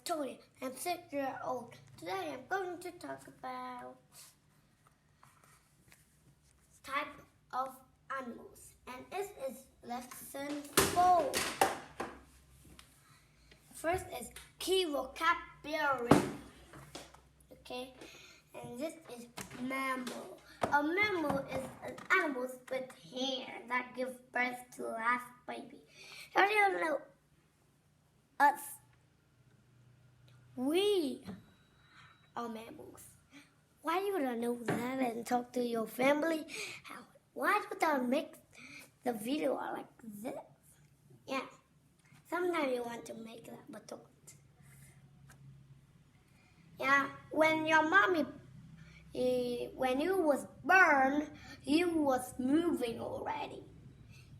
Tony. I'm 6 years old. Today I'm going to talk about type of animals, and this is lesson 4. First is key vocabulary. Okay, and this is mammal. A mammal is an animal with hair that gives birth to last baby. How do you know us? We are mammals. Why you don't know that and talk to your family? Why don't I make the video like this? Yeah, sometimes you want to make that, but don't. Yeah, when your mommy, when you was born, you was moving already.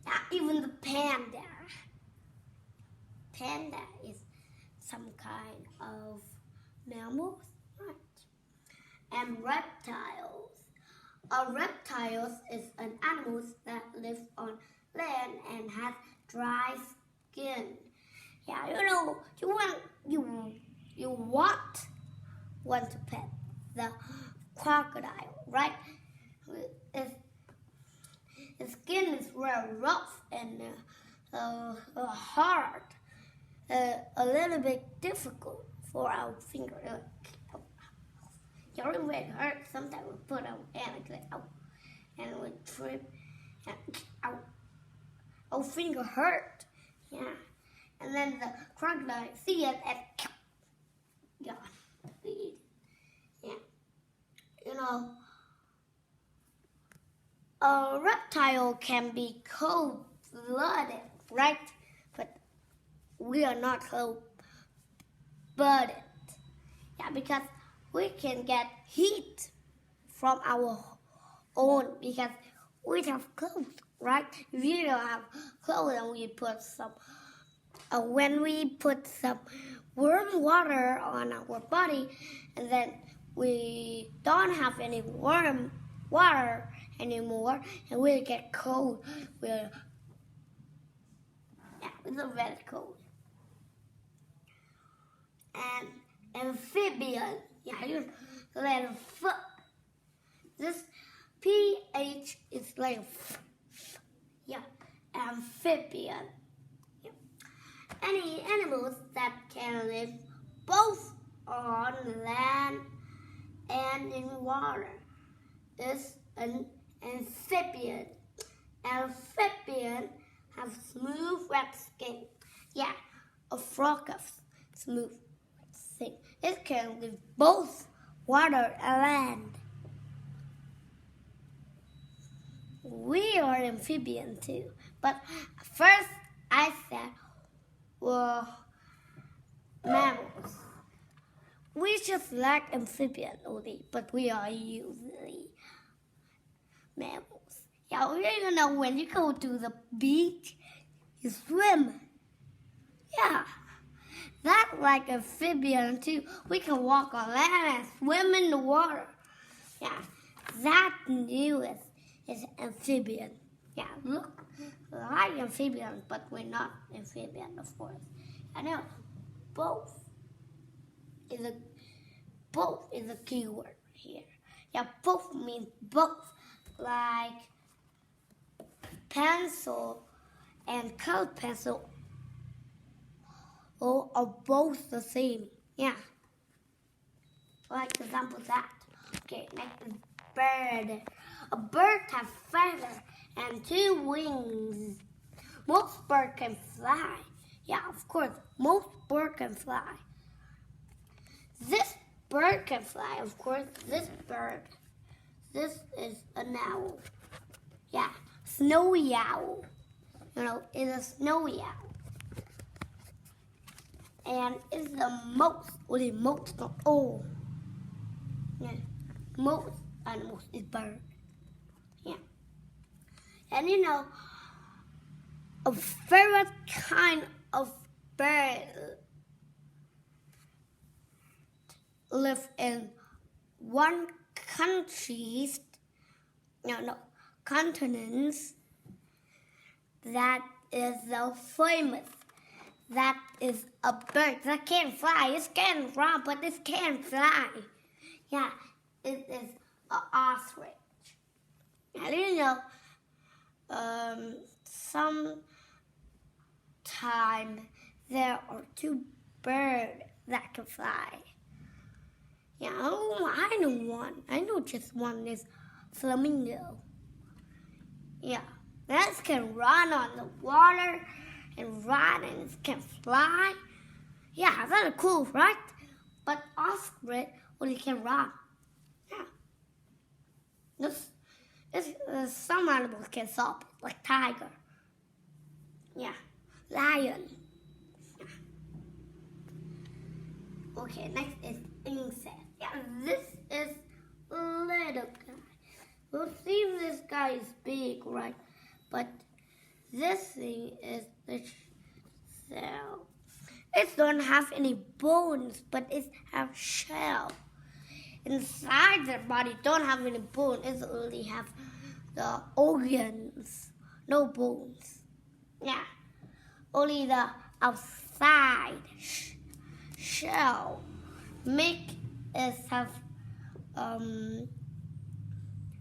Yeah, even the panda. Panda is some kind of mammals, right? And reptiles. A reptile is an animal that lives on land and has dry skin. Yeah, you want to pet the crocodile, right? Its skin is very rough and hard. A little bit difficult for our finger. Your leg hurts. Sometimes we put our hand like out, and we trip, and our finger hurt. Yeah, and then the crocodile see it and yeah, a reptile can be cold-blooded, right? But we are not cold-blooded. Yeah, because we can get heat from our own because we have clothes, right? If you don't have clothes and we put some, when we put some warm water on our body, and then we don't have any warm water anymore, and we get cold. We're very cold. And amphibian. Yeah, you like f. This PH is like f. Yeah, amphibian. Yeah. Any animals that can live both on land and in water is an amphibian. Amphibian have smooth red skin. Yeah, a frog has smooth thing. It can live both water and land. We are amphibian too. But first I said, well, mammals. We just like amphibian only, but we are usually mammals. Yeah, when you go to the beach, you swim. Yeah. That's like amphibian too. We can walk on land and swim in the water. Yeah, that is amphibian. Yeah, look like amphibian, but we're not amphibian, of course. I know both is a key word here. Yeah, both means both. Like pencil and colored pencil are both the same. Yeah. Like example that. Okay, next is bird. A bird has feathers and 2 wings. Most birds can fly. Yeah, of course, most birds can fly. This bird can fly, of course. This is an owl. Yeah, snowy owl. It's a snowy owl. And it's the most not all. Yeah, most animals is bird. Yeah, and a favorite kind of bird live in one countries, continents that is so famous. That is a bird that can't fly. It can run, but it can't fly. Yeah, it is an ostrich. Now, you know, sometimes there are two birds that can fly. Yeah, oh, I know one. I know just one is flamingo. Yeah, that can run on the water and run and it can fly. Yeah, that's cool, right? But ostrich only can run. Yeah. Some animals can stop it, like tiger. Yeah, lion. Yeah. Okay, next is insect. Yeah, this is a little guy. We'll see this guy is big, right? But this thing is the shell. It don't have any bones, but it has shell. Inside their body don't have any bone. It only have the organs, no bones. Yeah, only the outside shell make it have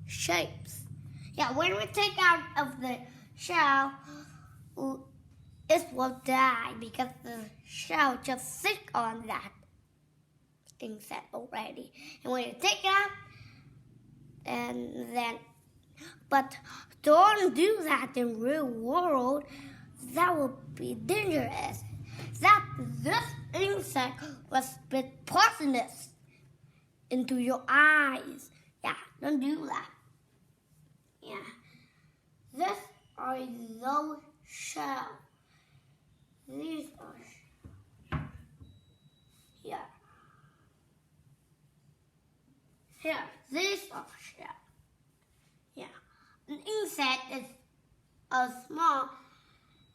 shapes. Yeah, when we take out of the shell, it will die because the shell just sit on that insect already. And when you take it out, and then, but don't do that in real world. That would be dangerous. That this insect will spit poisonous into your eyes. Yeah, don't do that. Yeah, this are those shells. These are here. Here, these are shells. Yeah, an insect is a small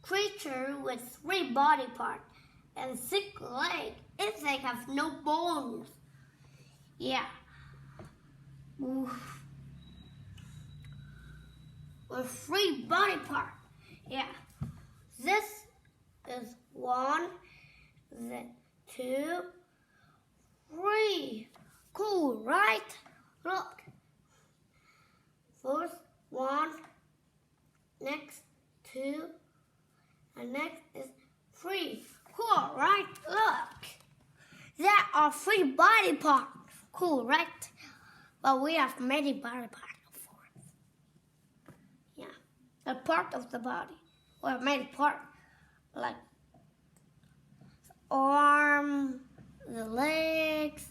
creature with 3 body parts and 6 legs. Insects have no bones. Yeah. With 3 body parts. Yeah. This is 1, then 2, 3. Cool, right? Look. First 1, next 2, and next is 3. Cool, right? Look. There are 3 body parts. Cool, right? But we have many body parts, of course. Yeah. A part of the body. Or many parts. Like the arm, the legs,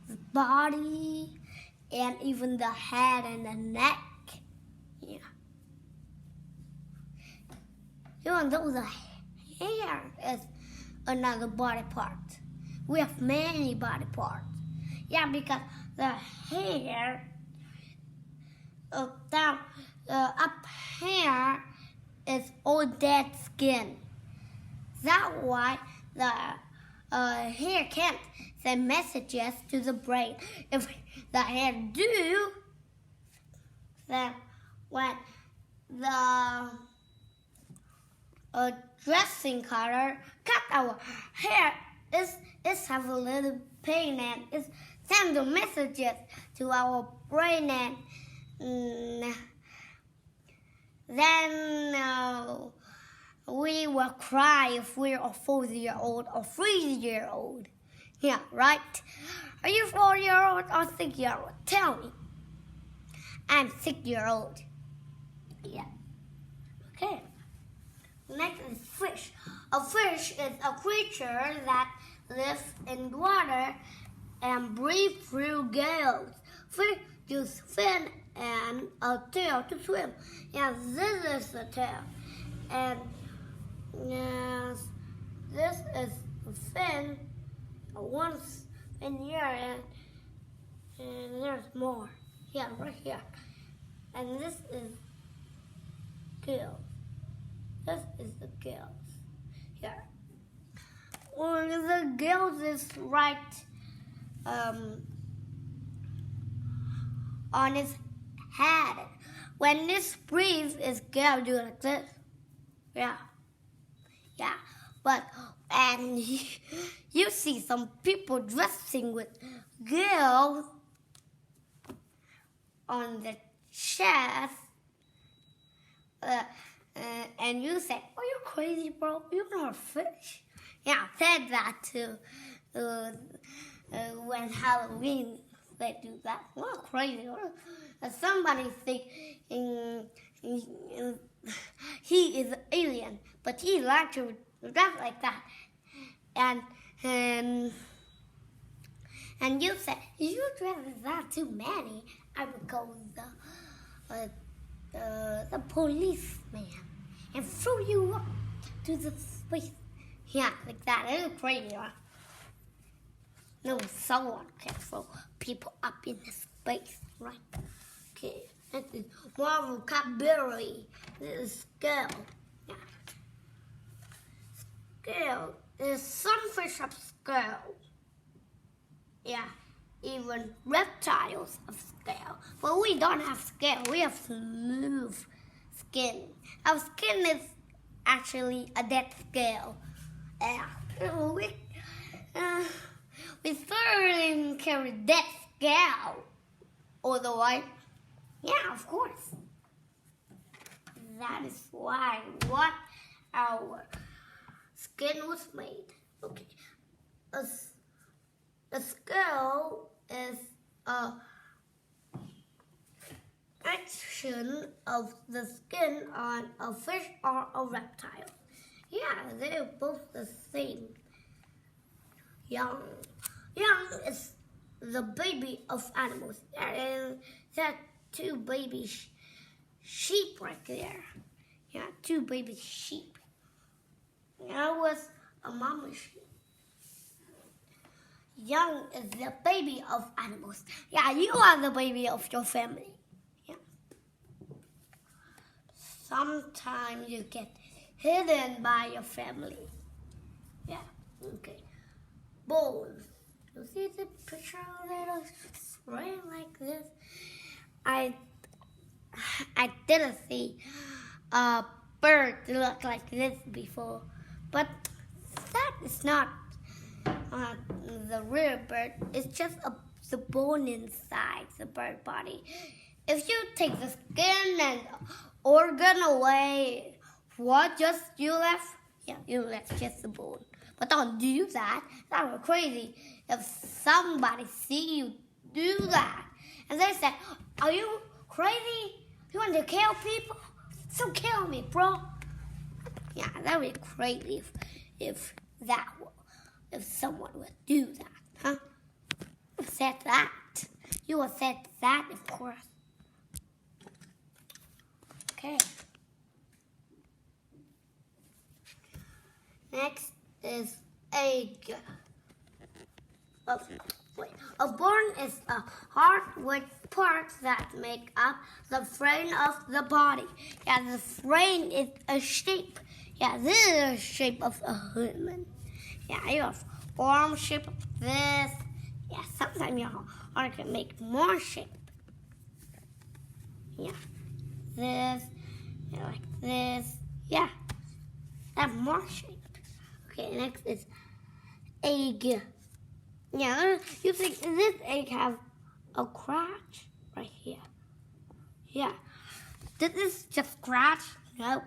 the body, and even the head and the neck. Yeah. Even though the hair is another body part. We have many body parts. Yeah, because the hair down up here is all dead skin. That's why the hair can't send messages to the brain. If the hair do, then when the dressing color cut our hair, it have a little pain and it send the messages to our brain, and then we will cry if we're a 4-year-old or 3-year-old. Yeah, right? Are you 4-year-old or 6-year-old? Tell me. I'm 6-year-old. Yeah. Okay. Next is fish. A fish is a creature that lives in water and breathes through gills. Fish use fin and a tail to swim. Yeah, this is the tail. And yes, this is a fin. Once in here, and there's more. Yeah, right here. And this is gills. This is the gills. Here. Well, the gills is right on its head. When this breathes, its gill do like this. Yeah. Yeah. And you see some people dressing with girls on the chest, and you say, "Oh, you're crazy, bro. You're not a fish." Yeah, I said that too. When Halloween they do that. Not crazy. Somebody think he is an alien, but he likes to dress like that. And you say, if you dress like that too many, I would go the policeman and throw you up to the space. Yeah, like that. It's crazy, huh? No, someone can throw people up in the space, right? Okay, that is more vocabulary. This is scale. Yeah. Scale is some fish have scale. Yeah, even reptiles have scale. But we don't have scale. We have smooth skin. Our skin is actually a dead scale. Yeah, we certainly carry dead scale. Otherwise, yeah, of course. That is why what our skin was made. Okay, a scale is a action of the skin on a fish or a reptile. Yeah, they're both the same. Young is the baby of animals. And there are two baby sheep right there. Yeah, two baby sheep. That was a mama sheep. Young is the baby of animals. Yeah, you are the baby of your family. Yeah. Sometimes you get hidden by your family. Yeah, okay. Bones. You see the picture of little right like this? I didn't see a bird look like this before, but that is not the real bird. It's just the bone inside the bird body. If you take the skin and organ away, what just you left? Yeah, you left just the bone. But don't do that. That would be crazy. If somebody see you do that, and they say, "Are you crazy? You want to kill people? So kill me, bro." Yeah, that would be crazy if someone would do that, huh? You said that. You would said that, of course. Okay. Next is egg. A bone is a hardwood parts that make up the frame of the body. Yeah, the frame is a shape. Yeah, this is the shape of a human. Yeah, you have arm shape of this. Yeah, sometimes your arm can make more shape. Yeah, this, yeah, like this. Yeah, have more shape. Okay, next is egg. Yeah, you think this egg have a scratch right here? Yeah. Did this just scratch? Nope.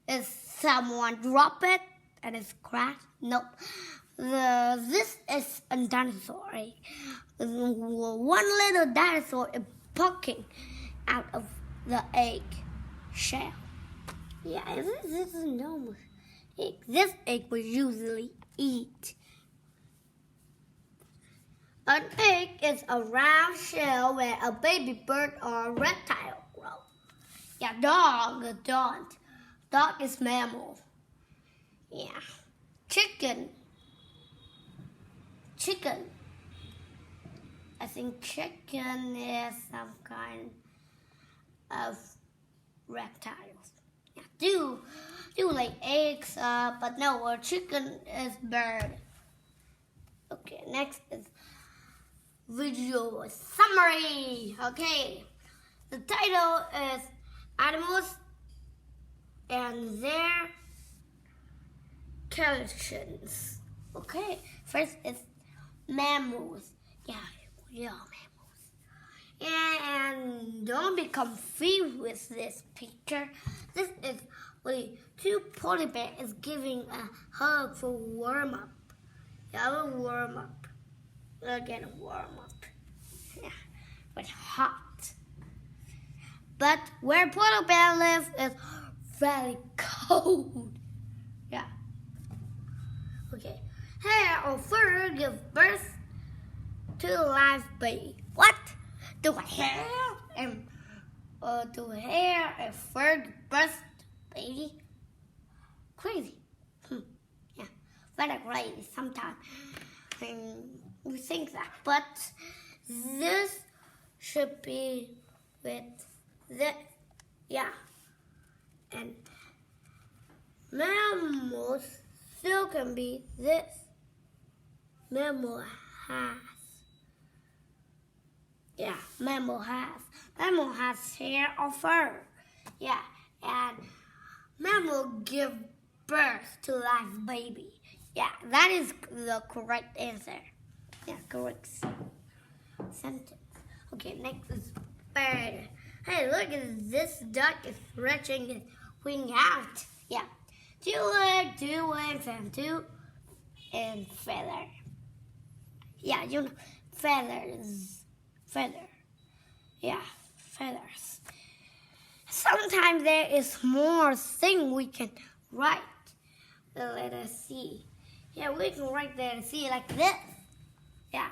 Is someone drop it and it scratch? Nope. This is a dinosaur egg. One little dinosaur is poking out of the egg shell. Yeah, this is normal egg. This egg we usually eat. An egg is a round shell where a baby bird or a reptile grows. Yeah, dog is mammal. Yeah, chicken. I think chicken is some kind of reptiles. Yeah, do like eggs, but no, a chicken is bird. Okay, next is visual summary. Okay, the title is Animals and Their skeletons. Okay, first is mammals. Yeah, mammals. And don't be confused with this picture. This is really two polar bears giving a hug for warm up. Yeah, a warm up. Again, warm up. Yeah, but hot. But where polar bear lives is very cold. Yeah. Okay. Hair or fur gives birth to a live baby. What? Do hair and fur give birth to baby? Crazy. Yeah, very crazy sometimes. We think that, but this should be with this. Yeah, and mammals still can be this. Mammal has. Yeah, mammal has hair or fur. Yeah, and mammal give birth to live baby. Yeah, that is the correct answer. Yeah, correct sentence. Okay, next is bird. Hey, look at this duck is stretching its wing out. Yeah, two legs, and feather. Yeah, you know, feathers. Yeah, feathers. Sometimes there is more thing we can write. The letter C. Yeah, we can write the letter C like this. Yeah,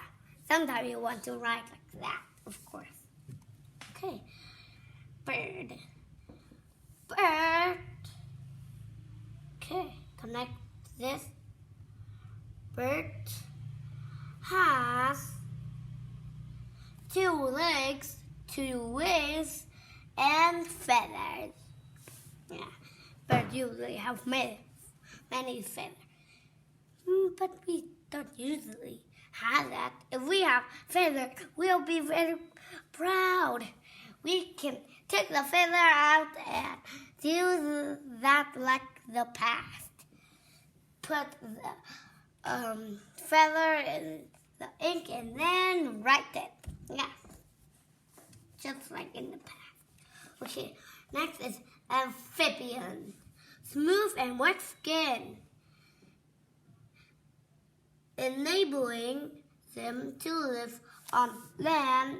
sometimes you want to write like that, of course. Okay, bird. Okay, connect this. Bird has two legs, two wings, and feathers. Yeah, birds usually have many feathers. But we don't usually have that. If we have feathers, we'll be very proud. We can take the feather out and use that like the past. Put the feather in the ink and then write it. Yeah, just like in the past. Okay, next is amphibian. Smooth and wet skin, enabling them to live on land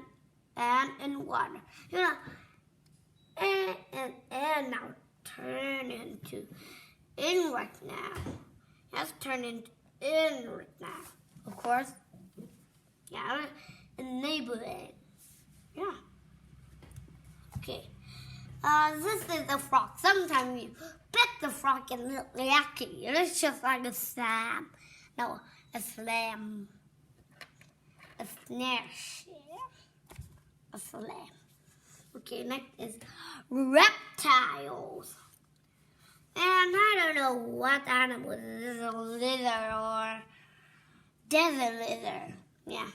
and in water. You know, and now turn into in right now. Let's turn into in right now. Of course. Yeah, enabling. Yeah. Okay. This is a frog. Sometimes you pet the frog and it's yucky. It's just like a slam. No, a slam. A snare shell. A slam. Okay, next is reptiles. And I don't know what animal this is, a lizard or desert lizard. Yeah.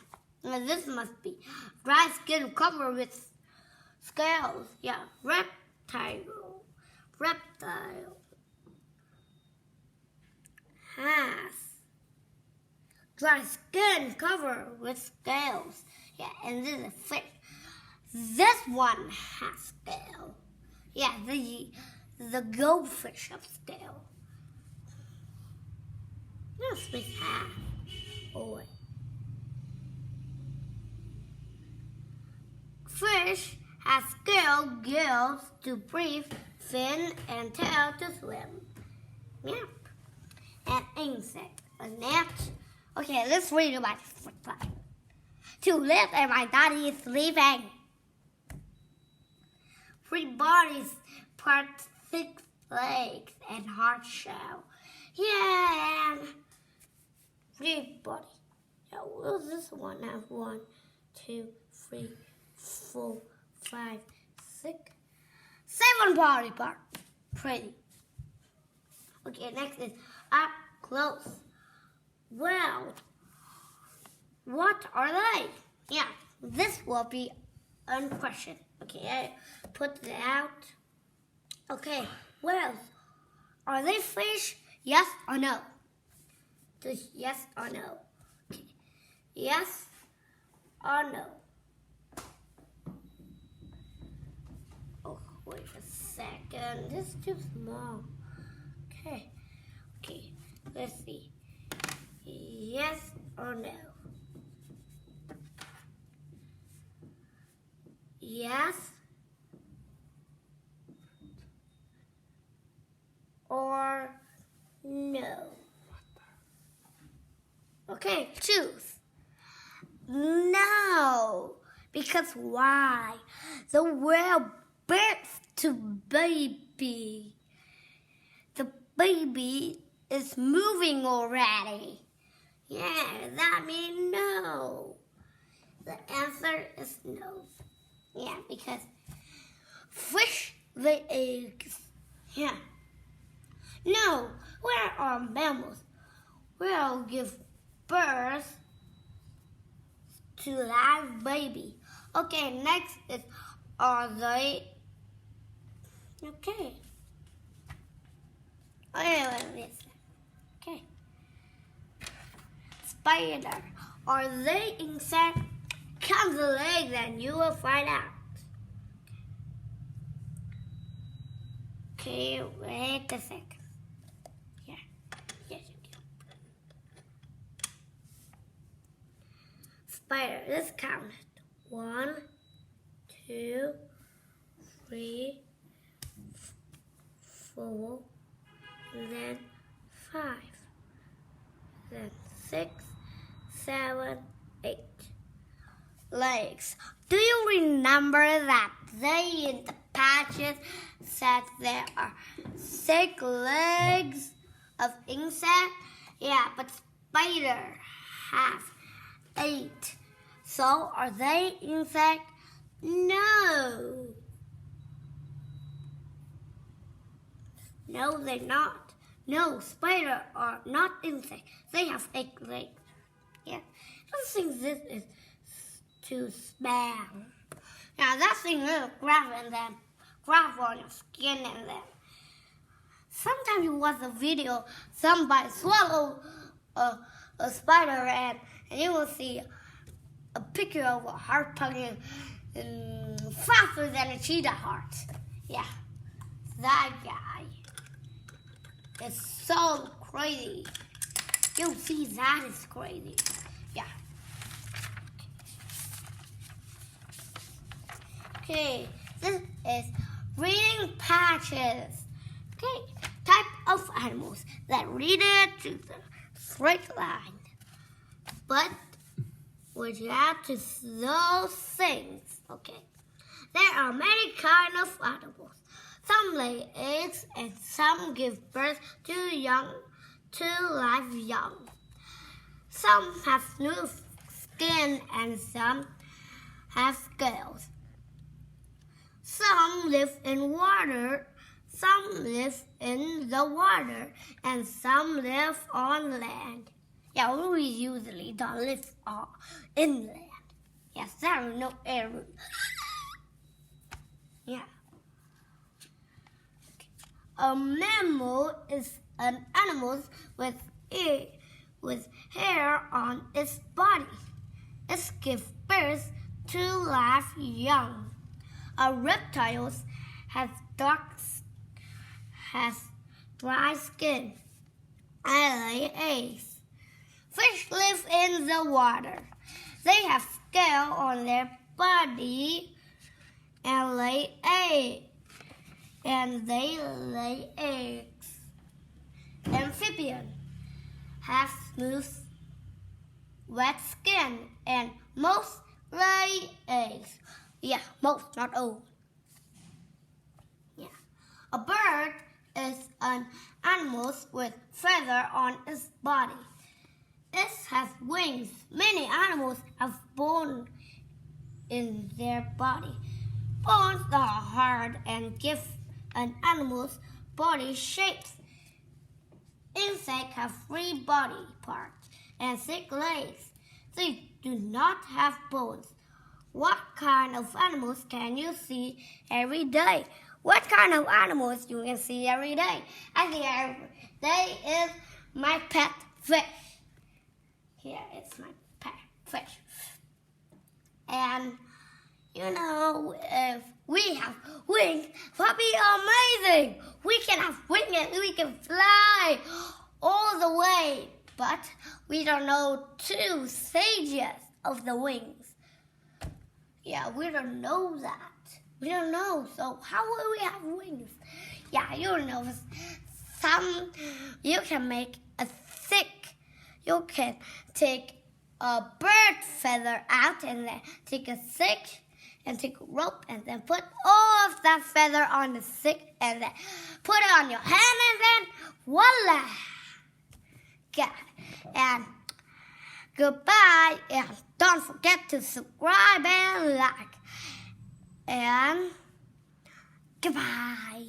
Now this must be dry skin covered with scales. Yeah, reptile has dry skin covered with scales. Yeah, and this is a fish. This one has scale. Yeah, the goldfish have scale. This fish has. Oh wait. Fish has scale gills to breathe, fin and tail to swim. Yep. An insect, a gnat. Okay, let's read about it. To live and my body is sleeping. 3 bodies, part 6 legs and hard shell. Yeah, and 3 bodies. Yeah, will this one have 1, 2, 3, 4, 5, 6, 7 body parts. Pretty. Okay, next is up close. Well, what are they? Yeah, this will be a question. Okay, I put it out. Okay, well, are they fish? Yes or no? Just yes or no. Okay. Yes or no. Oh, wait a second. This is too small. Okay. Okay. Let's see. Yes or no. Yes or no. Okay, choose. No. Because why? The whale births to baby. The baby is moving already. Yeah, that means no. The answer is no. Yeah, because fish lay eggs. Yeah. No, where are mammals? We'll give birth to live baby. Okay, next is are they okay? Okay. Spider. Are they insect? Count the legs and you will find out. Okay, wait a second. Yeah. Yes, you can. Spider, let's count it. 1, 2, 3, 4, then 5, then 6, 7, 8. Legs. Do you remember that they in the patches said there are 6 legs of insect? Yeah, but spider has 8. So are they insect? No. No, they're not. No, spider are not insect. They have 8 legs. Yeah. I don't think this is too small. Now that thing will grab in them, grab on your skin and them. Sometimes you watch a video, somebody swallow a spider and you will see a picture of a heart pumping faster than a cheetah heart. Yeah, that guy is so crazy. You see, that is crazy. Yeah. Okay, this is reading patches. Okay, type of animals that read it to the straight line. But would you have to those things? Okay, there are many kinds of animals. Some lay eggs and some give birth to live young. Some have smooth skin and some have scales. Some live in water, some live in the water, and some live on land. Yeah, we usually don't live in land. Yes, there is no air. Yeah. A mammal is an animal with hair on its body. It gives birth to live young. A reptile has dry skin and lay eggs. Fish live in the water. They have scale on their body and lay eggs. Amphibians have smooth, wet skin and most lay eggs. Yeah, most, not all. Yeah. A bird is an animal with feather on its body. It has wings. Many animals have bones in their body. Bones are hard and give an animal's body shapes. Insects have 3 body parts and 6 legs. They do not have bones. What kind of animals can you see every day? What kind of animals you can see every day? I think every day is my pet fish. Here is my fish. And you know, if we have wings, that'd be amazing. We can have wings and we can fly all the way. But we don't know 2 stages of the wings. Yeah, we don't know that. We don't know. So how will we have wings? Yeah, you know, you can make a thick. You can take a bird feather out and then take a stick and take a rope and then put all of that feather on the stick and then put it on your hand and then voila! Got it. And goodbye, and don't forget to subscribe and like. And goodbye.